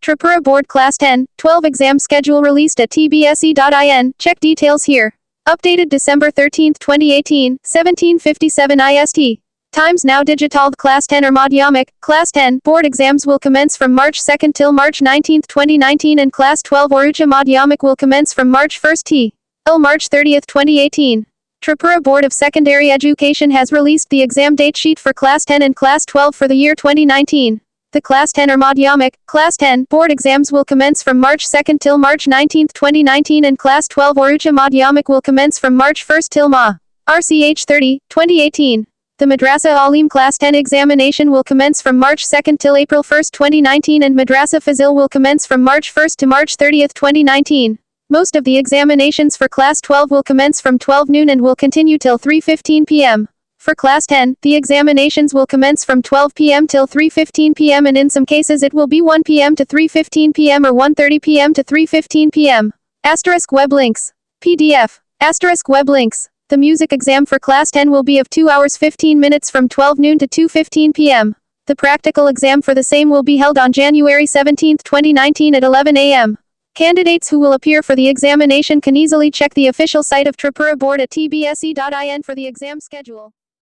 Tripura Board Class 10, 12 exam schedule released at tbse.in. Check details here. Updated December 13, 2018, 17:57 IST. Times Now DigitalThe Class 10 or Madhyamik, Class 10, board exams will commence from March 2 till March 19, 2019 and Class 12 or Uchha Madhyamik will commence from March 1 till March 30, 2018. Tripura Board of Secondary Education has released the exam date sheet for Class 10 and Class 12 for the year 2019. The Class 10 or Madhyamik, Class 10, board exams will commence from March 2 till March 19, 2019 and Class 12 or Uchha Madhyamik will commence from March 1 till March 30, 2018. The Madrasa Alim Class 10 examination will commence from March 2 till April 1, 2019 and Madrasa Fazil will commence from March 1 to March 30, 2019. Most of the examinations for Class 12 will commence from 12 noon and will continue till 3:15 p.m. For Class 10, the examinations will commence from 12 p.m. till 3:15 p.m. and in some cases it will be 1 p.m. to 3:15 p.m. or 1:30 p.m. to 3:15 p.m. * web links. PDF. * web links. The music exam for Class 10 will be of 2 hours 15 minutes from 12 noon to 2:15 p.m. The practical exam for the same will be held on January 17, 2019 at 11 a.m. Candidates who will appear for the examination can easily check the official site of Tripura Board at tbse.in for the exam schedule.